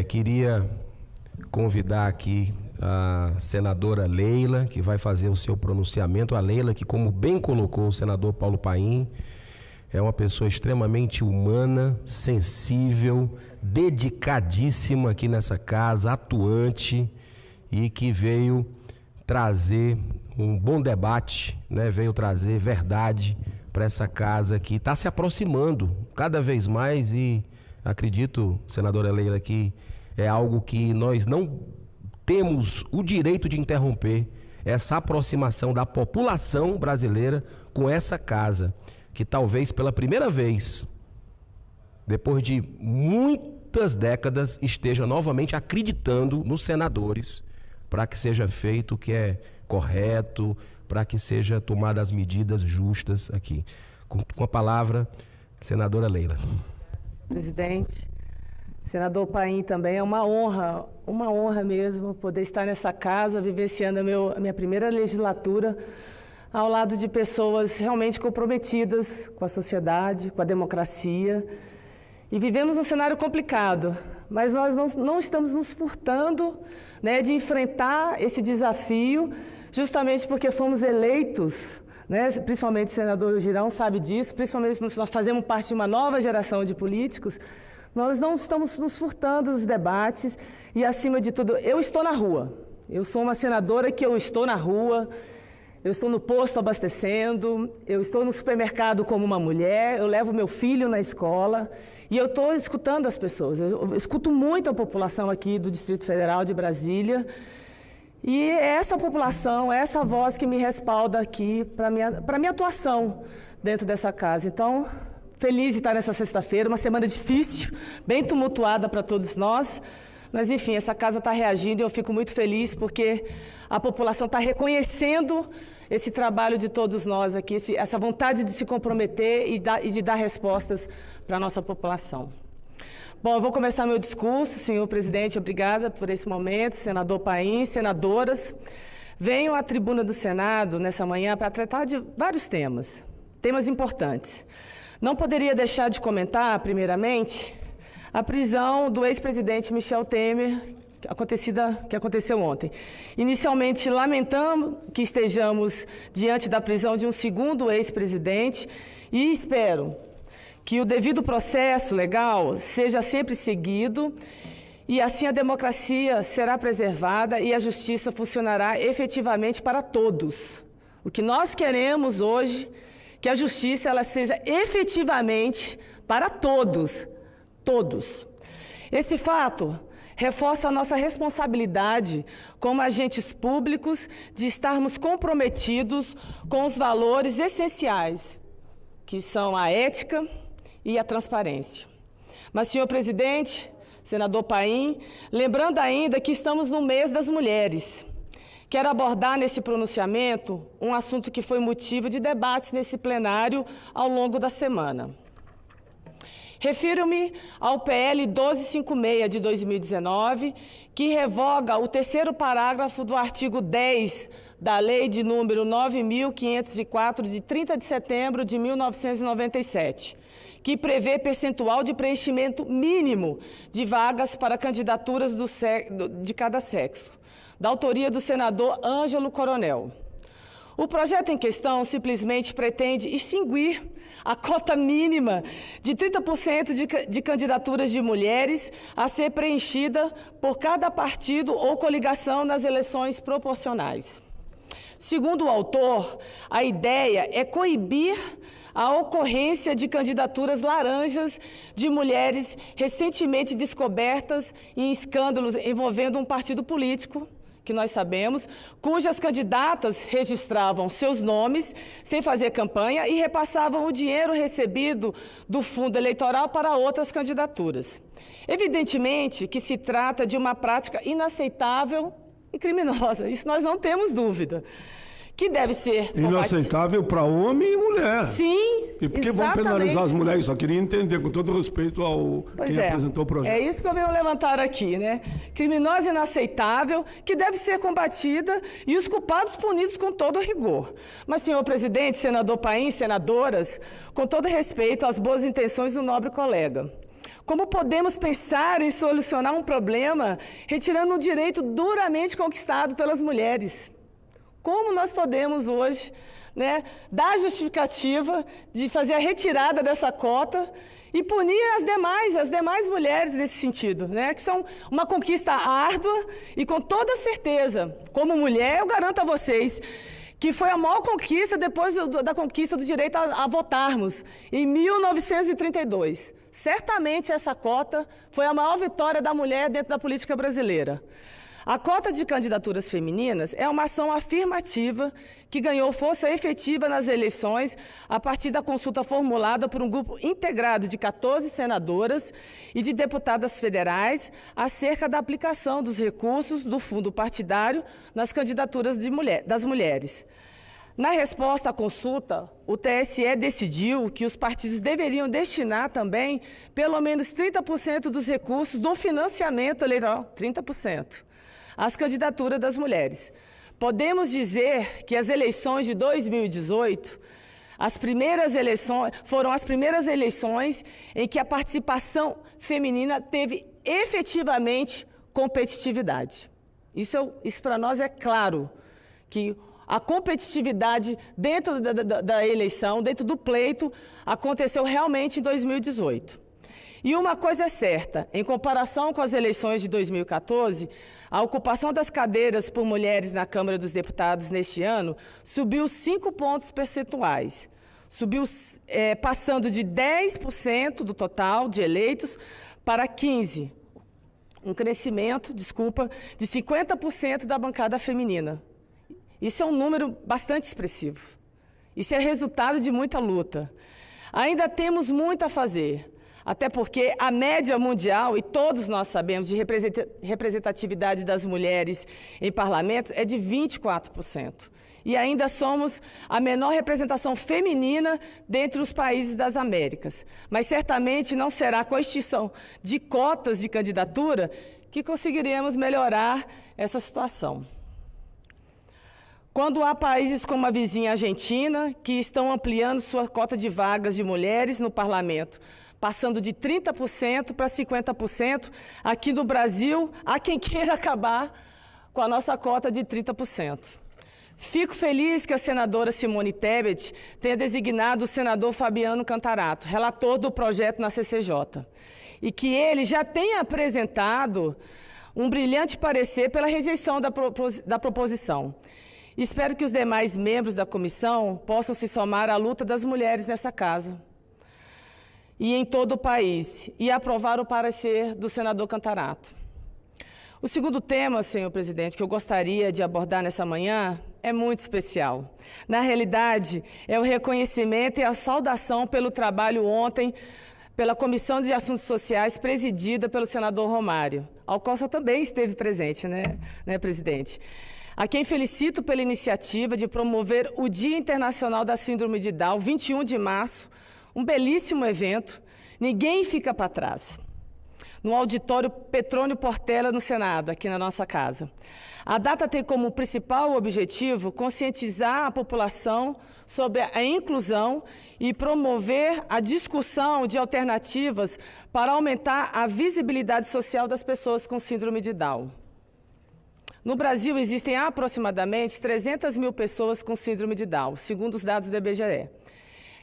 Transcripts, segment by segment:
Queria convidar aqui a senadora Leila, que vai fazer o seu pronunciamento. A Leila, que, como bem colocou o senador Paulo Paim, é uma pessoa extremamente humana, sensível, dedicadíssima aqui nessa casa, atuante, e que veio trazer um bom debate, né? Veio trazer verdade para essa casa que está se aproximando cada vez mais, e acredito, senadora Leila, que é algo que nós não temos o direito de interromper, essa aproximação da população brasileira com essa casa, que talvez pela primeira vez, depois de muitas décadas, esteja novamente acreditando nos senadores para que seja feito o que é correto, para que seja tomadas as medidas justas aqui. Com a palavra, senadora Leila. Presidente, senador Paim, também é uma honra mesmo poder estar nessa casa, vivenciando a minha primeira legislatura ao lado de pessoas realmente comprometidas com a sociedade, com a democracia. E vivemos um cenário complicado, mas nós não estamos nos furtando, né, de enfrentar esse desafio, justamente porque fomos eleitos, né, principalmente o senador Girão sabe disso, principalmente porque nós fazemos parte de uma nova geração de políticos. Nós não estamos nos furtando dos debates e, acima de tudo, eu estou na rua. Eu sou uma senadora que eu estou na rua, eu estou no posto abastecendo, eu estou no supermercado como uma mulher, eu levo meu filho na escola e eu estou escutando as pessoas. Eu escuto muito a população aqui do Distrito Federal de Brasília e é essa população, é essa voz que me respalda aqui para minha atuação dentro dessa casa. Então, feliz de estar nessa sexta-feira, uma semana difícil, bem tumultuada para todos nós, mas enfim, essa casa está reagindo e eu fico muito feliz porque a população está reconhecendo esse trabalho de todos nós aqui, essa vontade de se comprometer e de dar respostas para a nossa população. Bom, eu vou começar meu discurso, senhor presidente, obrigada por esse momento, senador Paim, senadoras. Venho à tribuna do Senado nessa manhã para tratar de vários temas importantes. Não poderia deixar de comentar, primeiramente, a prisão do ex-presidente Michel Temer, que aconteceu ontem. Inicialmente, lamentamos que estejamos diante da prisão de um segundo ex-presidente e espero que o devido processo legal seja sempre seguido e assim a democracia será preservada e a justiça funcionará efetivamente para todos. O que nós queremos hoje que a justiça ela seja efetivamente para todos, todos. Esse fato reforça a nossa responsabilidade como agentes públicos de estarmos comprometidos com os valores essenciais, que são a ética e a transparência. Mas, senhor presidente, senador Paim, lembrando ainda que estamos no mês das mulheres, quero abordar nesse pronunciamento um assunto que foi motivo de debates nesse plenário ao longo da semana. Refiro-me ao PL 1256 de 2019, que revoga o terceiro parágrafo do artigo 10 da Lei de número 9.504, de 30 de setembro de 1997, que prevê percentual de preenchimento mínimo de vagas para candidaturas de cada sexo, da autoria do senador Ângelo Coronel. O projeto em questão simplesmente pretende extinguir a cota mínima de 30% de candidaturas de mulheres a ser preenchida por cada partido ou coligação nas eleições proporcionais. Segundo o autor, a ideia é coibir a ocorrência de candidaturas laranjas de mulheres recentemente descobertas em escândalos envolvendo um partido político, que nós sabemos, cujas candidatas registravam seus nomes sem fazer campanha e repassavam o dinheiro recebido do fundo eleitoral para outras candidaturas. Evidentemente que se trata de uma prática inaceitável e criminosa, isso nós não temos dúvida, que deve ser inaceitável para homem e mulher. Sim, e por que vão penalizar as mulheres? Só queria entender, com todo respeito ao quem apresentou o projeto. É isso que eu venho levantar aqui, né? Criminosa e inaceitável, que deve ser combatida e os culpados punidos com todo rigor. Mas, senhor presidente, senador Paim, senadoras, com todo respeito às boas intenções do nobre colega, Como podemos pensar em solucionar um problema retirando um direito duramente conquistado pelas mulheres? Como nós podemos hoje, né, dar a justificativa de fazer a retirada dessa cota e punir as demais mulheres nesse sentido, né, que são uma conquista árdua e com toda certeza, como mulher, eu garanto a vocês que foi a maior conquista depois da conquista do direito a votarmos, em 1932. Certamente essa cota foi a maior vitória da mulher dentro da política brasileira. A cota de candidaturas femininas é uma ação afirmativa que ganhou força efetiva nas eleições a partir da consulta formulada por um grupo integrado de 14 senadoras e de deputadas federais acerca da aplicação dos recursos do fundo partidário nas candidaturas das mulheres. Na resposta à consulta, o TSE decidiu que os partidos deveriam destinar também pelo menos 30% dos recursos do financiamento eleitoral, 30%. As candidaturas das mulheres. Podemos dizer que as eleições de 2018, foram as primeiras eleições em que a participação feminina teve efetivamente competitividade. Isso para nós é claro, que a competitividade dentro da eleição, dentro do pleito, aconteceu realmente em 2018. E uma coisa é certa, em comparação com as eleições de 2014, a ocupação das cadeiras por mulheres na Câmara dos Deputados neste ano subiu 5 pontos percentuais. Subiu passando de 10% do total de eleitos para 15%. Um crescimento, de 50% da bancada feminina. Isso é um número bastante expressivo. Isso é resultado de muita luta. Ainda temos muito a fazer. Até porque a média mundial, e todos nós sabemos, de representatividade das mulheres em parlamentos é de 24%. E ainda somos a menor representação feminina dentre os países das Américas. Mas certamente não será com a extinção de cotas de candidatura que conseguiremos melhorar essa situação. Quando há países como a vizinha Argentina, que estão ampliando sua cota de vagas de mulheres no parlamento, passando de 30% para 50%, aqui no Brasil, há quem queira acabar com a nossa cota de 30%. Fico feliz que a senadora Simone Tebet tenha designado o senador Fabiano Contarato, relator do projeto na CCJ, e que ele já tenha apresentado um brilhante parecer pela rejeição da proposição. Espero que os demais membros da comissão possam se somar à luta das mulheres nessa casa e em todo o país, e aprovar o parecer do senador Contarato. O segundo tema, senhor presidente, que eu gostaria de abordar nessa manhã é muito especial. Na realidade, é o reconhecimento e a saudação pelo trabalho ontem pela Comissão de Assuntos Sociais, presidida pelo senador Romário, ao qual você também esteve presente, né, presidente? A quem felicito pela iniciativa de promover o Dia Internacional da Síndrome de Down, 21 de março, um belíssimo evento, ninguém fica para trás, no auditório Petrônio Portela, no Senado, aqui na nossa casa. A data tem como principal objetivo conscientizar a população sobre a inclusão e promover a discussão de alternativas para aumentar a visibilidade social das pessoas com síndrome de Down. No Brasil, existem aproximadamente 300 mil pessoas com síndrome de Down, segundo os dados do IBGE.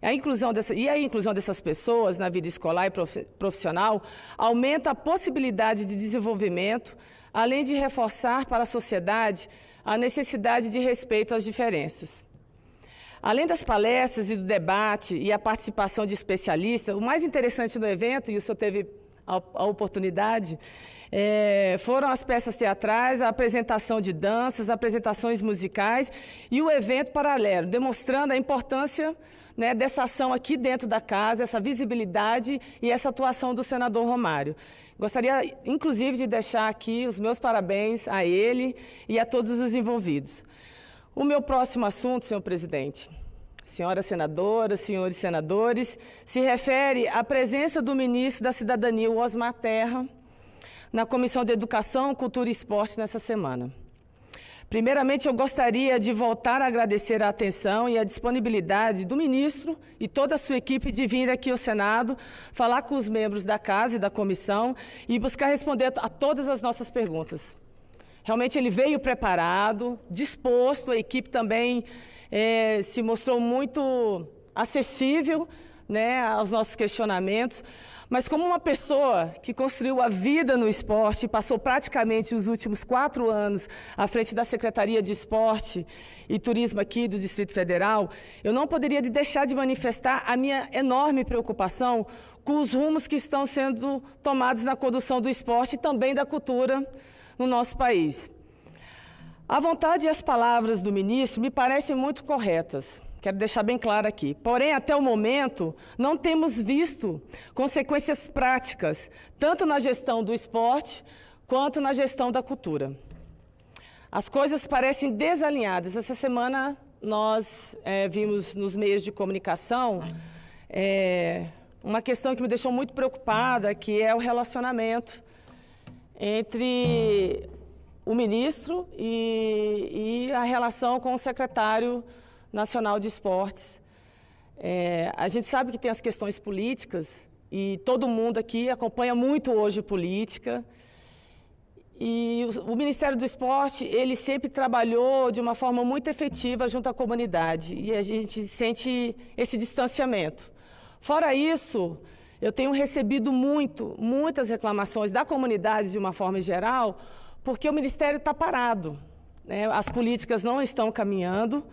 A inclusão dessas pessoas na vida escolar e profissional aumenta a possibilidade de desenvolvimento, além de reforçar para a sociedade a necessidade de respeito às diferenças. Além das palestras e do debate e a participação de especialistas, o mais interessante do evento, e o senhor teve a oportunidade, foram as peças teatrais, a apresentação de danças, apresentações musicais e o evento paralelo, demonstrando a importância, né, dessa ação aqui dentro da casa, essa visibilidade e essa atuação do senador Romário. Gostaria, inclusive, de deixar aqui os meus parabéns a ele e a todos os envolvidos. O meu próximo assunto, senhor presidente, senhoras senadoras, senhores senadores, se refere à presença do ministro da Cidadania, Osmar Terra, na Comissão de Educação, Cultura e Esporte nessa semana. Primeiramente, eu gostaria de voltar a agradecer a atenção e a disponibilidade do ministro e toda a sua equipe de vir aqui ao Senado, falar com os membros da Casa e da Comissão e buscar responder a todas as nossas perguntas. Realmente ele veio preparado, disposto, a equipe também se mostrou muito acessível, né, aos nossos questionamentos, mas como uma pessoa que construiu a vida no esporte, passou praticamente os últimos 4 anos à frente da Secretaria de Esporte e Turismo aqui do Distrito Federal, eu não poderia deixar de manifestar a minha enorme preocupação com os rumos que estão sendo tomados na condução do esporte e também da cultura no nosso país. A vontade e as palavras do ministro me parecem muito corretas. Quero deixar bem claro aqui. Porém, até o momento, não temos visto consequências práticas, tanto na gestão do esporte, quanto na gestão da cultura. As coisas parecem desalinhadas. Essa semana, nós vimos nos meios de comunicação uma questão que me deixou muito preocupada, que é o relacionamento entre o ministro e a relação com o secretário Nacional de Esportes. A gente sabe que tem as questões políticas e todo mundo aqui acompanha muito hoje política. E o Ministério do Esporte, ele sempre trabalhou de uma forma muito efetiva junto à comunidade e a gente sente esse distanciamento. Fora isso, eu tenho recebido muitas reclamações da comunidade de uma forma geral, porque o Ministério está parado, né? As políticas não estão caminhando.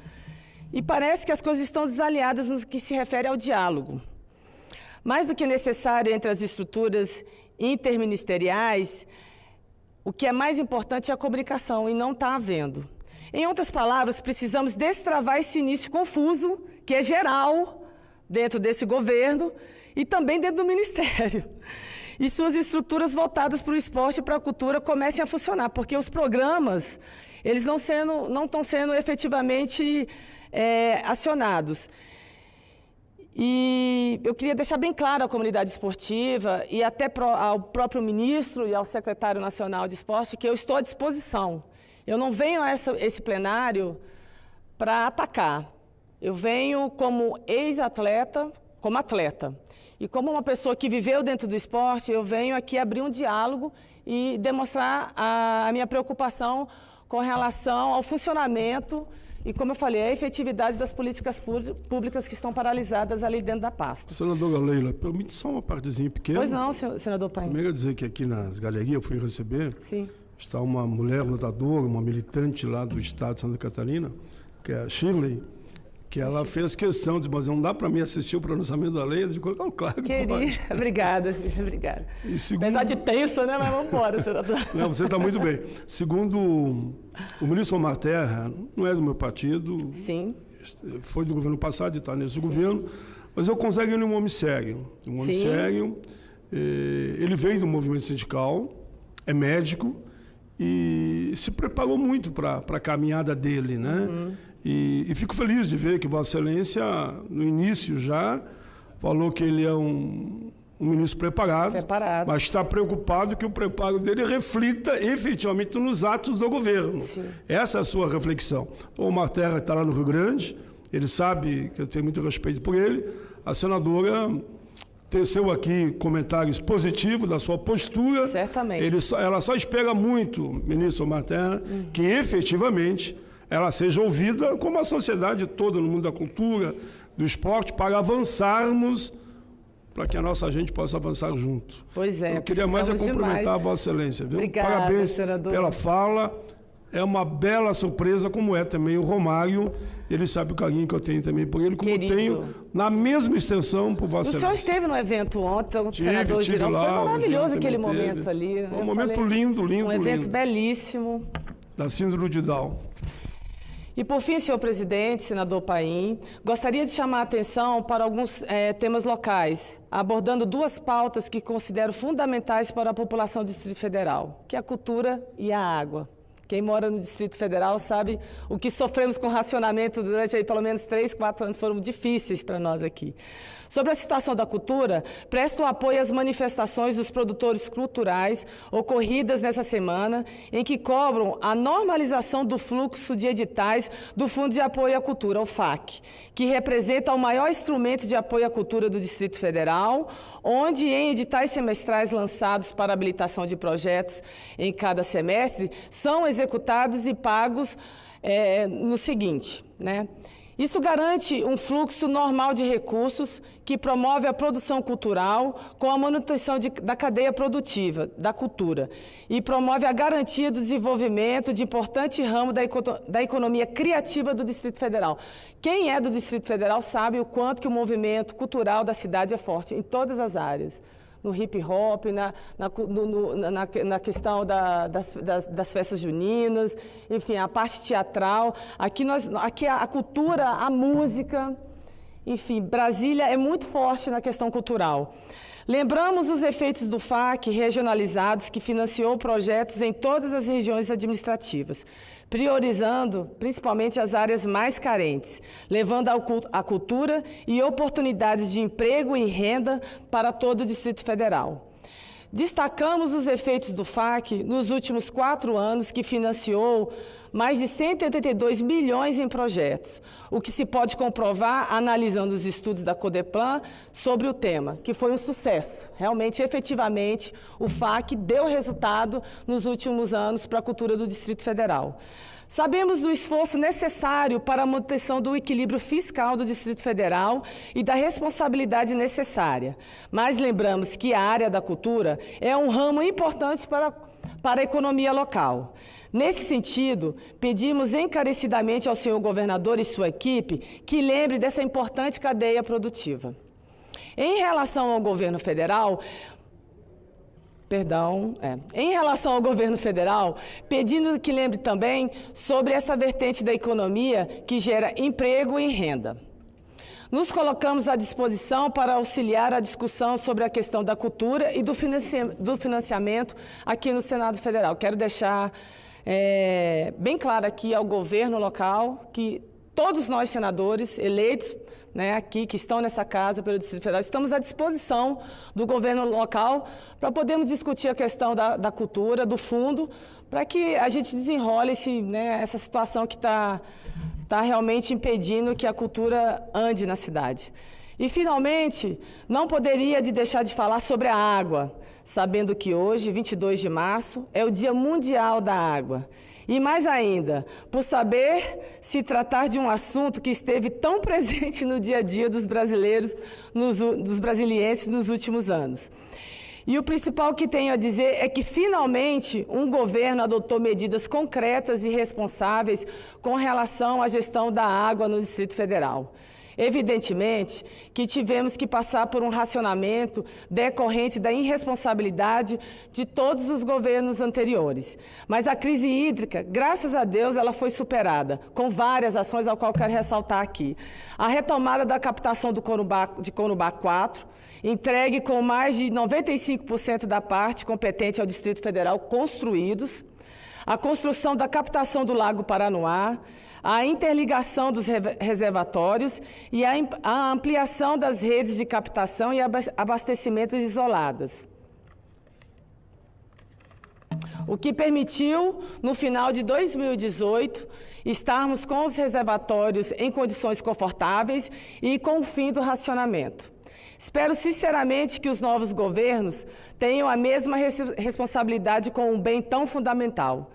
E parece que as coisas estão desalinhadas no que se refere ao diálogo. Mais do que necessário entre as estruturas interministeriais, o que é mais importante é a comunicação, e não está havendo. Em outras palavras, precisamos destravar esse início confuso, que é geral dentro desse governo e também dentro do Ministério. E suas estruturas voltadas para o esporte e para a cultura comecem a funcionar, porque os programas, eles não estão sendo efetivamente acionados. E eu queria deixar bem claro à comunidade esportiva e até ao próprio ministro e ao secretário nacional de esporte que eu estou à disposição. Eu não venho a esse plenário para atacar. Eu venho como ex-atleta, como atleta. E como uma pessoa que viveu dentro do esporte, eu venho aqui abrir um diálogo e demonstrar a minha preocupação com relação ao funcionamento e, como eu falei, a efetividade das políticas públicas que estão paralisadas ali dentro da pasta. Senadora Leila, permite só uma partezinha pequena? Pois não, senador Paim. Primeiro dizer que aqui nas galerias eu fui receber, sim, está uma mulher lutadora, uma militante lá do estado de Santa Catarina, que é a Shirley, que ela fez questão de, mas não dá para mim assistir o pronunciamento da lei, de colocar claro que pode. Obrigada, obrigada. Apesar de tenso, né? Mas vamos embora, senador. Não, você está muito bem. Segundo o ministro Omar Terra, não é do meu partido. Sim. Foi do governo passado e está nesse governo, mas eu considero ele um homem sério. Um homem sério. Ele veio do movimento sindical, é médico e se preparou muito para a caminhada dele, né? Uhum. E fico feliz de ver que Vossa Excelência, no início já, falou que ele é um ministro preparado, mas está preocupado que o preparo dele reflita efetivamente nos atos do governo. Sim. Essa é a sua reflexão. O Omar Terra está lá no Rio Grande, ele sabe que eu tenho muito respeito por ele. A senadora teceu aqui comentários positivos da sua postura. Certamente. Ela só espera muito, ministro Omar Terra, que efetivamente ela seja ouvida como a sociedade toda no mundo da cultura, do esporte, para avançarmos, para que a nossa gente possa avançar junto. Pois é. Eu queria mais cumprimentar a Vossa Excelência. Viu? Obrigada, parabéns senador. Pela fala. É uma bela surpresa, como é também o Romário. Ele sabe o carinho que eu tenho também por ele, como Querido. tenho na mesma extensão por Vossa Excelência. O senhor esteve no evento ontem, o senador Girão. Lá, foi maravilhoso aquele momento ali. Foi um momento lindo. Um evento belíssimo. Da Síndrome de Down. E, por fim, senhor presidente, senador Paim, gostaria de chamar a atenção para alguns temas locais, abordando 2 pautas que considero fundamentais para a população do Distrito Federal, que é a cultura e a água. Quem mora no Distrito Federal sabe o que sofremos com racionamento durante aí, pelo menos 3, 4 anos, foram difíceis para nós aqui. Sobre a situação da cultura, presto apoio às manifestações dos produtores culturais ocorridas nessa semana, em que cobram a normalização do fluxo de editais do Fundo de Apoio à Cultura, o FAC, que representa o maior instrumento de apoio à cultura do Distrito Federal, onde em editais semestrais lançados para habilitação de projetos em cada semestre, são executados e pagos no seguinte, né? Isso garante um fluxo normal de recursos que promove a produção cultural com a manutenção da cadeia produtiva da cultura e promove a garantia do desenvolvimento de importante ramo da economia criativa do Distrito Federal. Quem é do Distrito Federal sabe o quanto que o movimento cultural da cidade é forte em todas as áreas. No hip hop, na questão das festas juninas, enfim, a parte teatral. Aqui a cultura, a música, enfim, Brasília é muito forte na questão cultural. Lembramos os efeitos do FAC regionalizados, que financiou projetos em todas as regiões administrativas, priorizando principalmente as áreas mais carentes, levando a cultura e oportunidades de emprego e renda para todo o Distrito Federal. Destacamos os efeitos do FAC nos últimos 4 anos, que financiou mais de 182 milhões em projetos, o que se pode comprovar analisando os estudos da Codeplan sobre o tema, que foi um sucesso. Realmente, efetivamente, o FAC deu resultado nos últimos anos para a cultura do Distrito Federal. Sabemos do esforço necessário para a manutenção do equilíbrio fiscal do Distrito Federal e da responsabilidade necessária, mas lembramos que a área da cultura é um ramo importante para a economia local. Nesse sentido, pedimos encarecidamente ao senhor governador e sua equipe que lembre dessa importante cadeia produtiva. Em relação ao governo federal, pedindo que lembre também sobre essa vertente da economia que gera emprego e renda. Nos colocamos à disposição para auxiliar a discussão sobre a questão da cultura e do financiamento aqui no Senado Federal. Quero deixar bem claro aqui ao governo local que todos nós senadores eleitos, né, aqui, que estão nessa casa pelo Distrito Federal, estamos à disposição do governo local para podermos discutir a questão da cultura, do fundo, para que a gente desenrole essa situação que está realmente impedindo que a cultura ande na cidade. E, finalmente, não poderia deixar de falar sobre a água, sabendo que hoje, 22 de março, é o Dia Mundial da Água. E mais ainda, por saber se tratar de um assunto que esteve tão presente no dia a dia dos brasileiros, dos brasilienses nos últimos anos. E o principal que tenho a dizer é que, finalmente, um governo adotou medidas concretas e responsáveis com relação à gestão da água no Distrito Federal. Evidentemente que tivemos que passar por um racionamento decorrente da irresponsabilidade de todos os governos anteriores. Mas a crise hídrica, graças a Deus, ela foi superada, com várias ações, ao qual quero ressaltar aqui. A retomada da captação de Corumbá 4, entregue com mais de 95% da parte competente ao Distrito Federal construídos, a construção da captação do Lago Paranoá, a interligação dos reservatórios e a ampliação das redes de captação e abastecimentos isoladas. O que permitiu, no final de 2018, estarmos com os reservatórios em condições confortáveis e com o fim do racionamento. Espero sinceramente que os novos governos tenham a mesma responsabilidade com um bem tão fundamental.